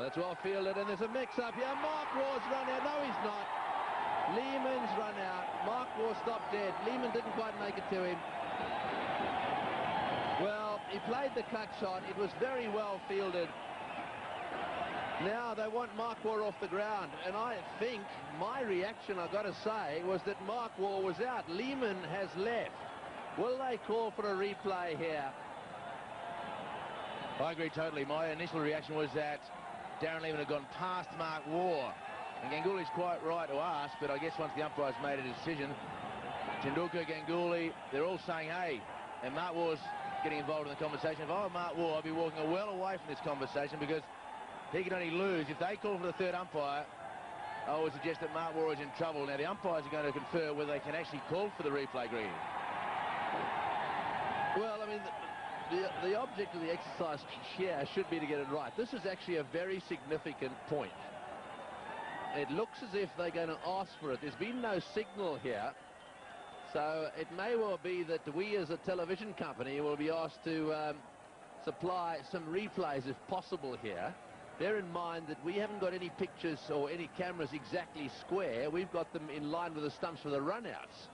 that's well fielded, and there's a mix-up here. Mark Waugh's run out. No, he's not. Lehman's run out. Mark Waugh stopped dead. Lehman didn't quite make it to him. Well, he played the cut shot. It was very well fielded. Now they want Mark Waugh off the ground, and I think my reaction, I've got to say, was that Mark Waugh was out. Lehman has left. Will they call for a replay here? I agree totally. My initial reaction was that Darren Lehman had gone past Mark Waugh. And Ganguly's quite right to ask, but I guess once the umpires made a decision, Tendulkar, Ganguly, they're all saying, hey, and Mark Waugh's getting involved in the conversation. If I were Mark Waugh, I'd be walking well away from this conversation because he can only lose. If they call for the third umpire, I would suggest that Mark Waugh is in trouble. Now, the umpires are going to confer whether they can actually call for the replay, Green. Well, I mean, the object of the exercise here should be to get it right. This is actually a very significant point. It looks as if they're going to ask for it. There's been no signal here. So it may well be that we as a television company will be asked to supply some replays if possible here. Bear in mind that we haven't got any pictures or any cameras exactly square. We've got them in line with the stumps for the runouts.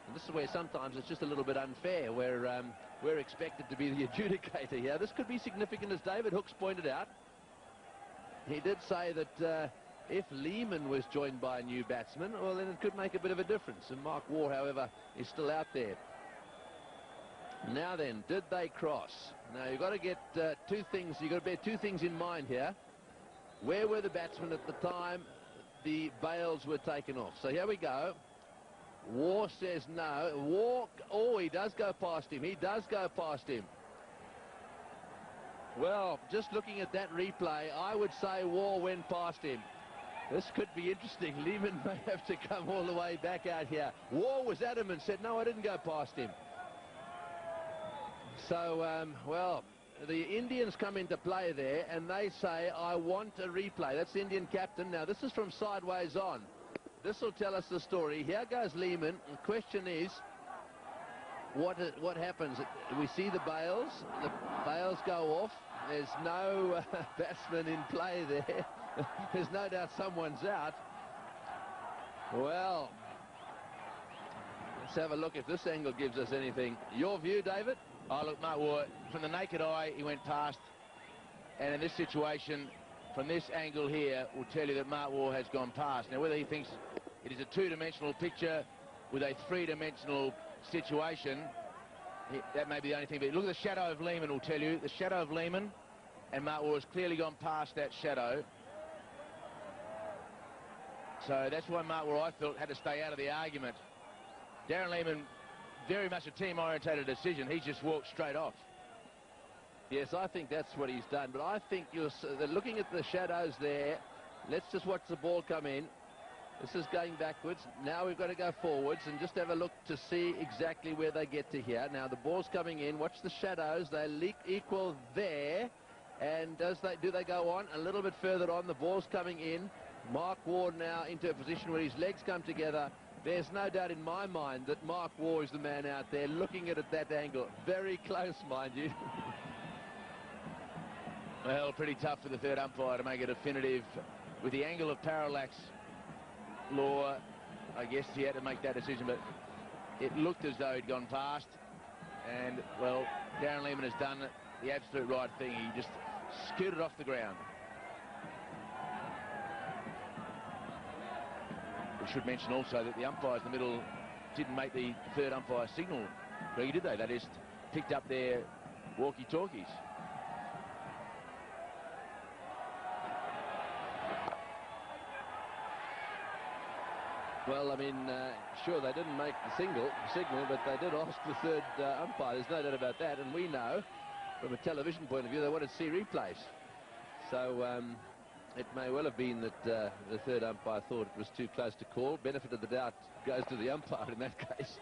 And this is where sometimes it's just a little bit unfair, where we're expected to be the adjudicator here. This could be significant, as David Hooks pointed out. He did say that if Lehman was joined by a new batsman, well, then it could make a bit of a difference. And Mark Waugh, however, is still out there. Now then, did they cross? Now, you've got to get two things. You've got to bear two things in mind here. Where were the batsmen at the time the bails were taken off? So here we go. Waugh says no. Waugh, oh, he does go past him. He does go past him. Well, just looking at that replay, I would say Waugh went past him. This could be interesting. Lehman may have to come all the way back out here. Waugh was adamant, said, no, I didn't go past him. So, well, the Indians come into play there, and they say, I want a replay. That's the Indian captain. Now, this is from sideways on. This will tell us the story. Here goes Lehman. The question is, what happens? We see the bails. The bails go off. There's no batsman in play there. There's no doubt someone's out. Well, let's have a look if this angle gives us anything. Your view, David? Oh, look, Mark Waugh, from the naked eye, he went past. And in this situation, from this angle here, will tell you that Mark Waugh has gone past. Now, whether he thinks it is a two-dimensional picture with a three-dimensional situation, that may be the only thing. But look at the shadow of Lehman will tell you. The shadow of Lehman, and Mark Waugh has clearly gone past that shadow. So that's why Mark Waugh, I felt, had to stay out of the argument. Darren Lehman, very much a team-orientated decision. He just walked straight off. Yes, I think that's what he's done. But I think they're looking at the shadows there. Let's just watch the ball come in. This is going backwards. Now we've got to go forwards and just have a look to see exactly where they get to here. Now the ball's coming in. Watch the shadows. They equal there. And do they go on? A little bit further on. The ball's coming in. Mark Waugh now into a position where his legs come together. There's no doubt in my mind that Mark Waugh is the man out there looking at it at that angle. Very close, mind you. Well, pretty tough for the third umpire to make a definitive. With the angle of parallax law, I guess he had to make that decision, but it looked as though he'd gone past. And, well, Darren Lehman has done the absolute right thing. He just scooted off the ground. We should mention also that the umpires in the middle didn't make the third umpire signal. Really, did they? They just picked up their walkie-talkies. Well, I mean, sure, they didn't make the signal, but they did ask the third umpire. There's no doubt about that. And we know, from a television point of view, they wanted to see replays. So it may well have been that the third umpire thought it was too close to call. Benefit of the doubt goes to the umpire in that case.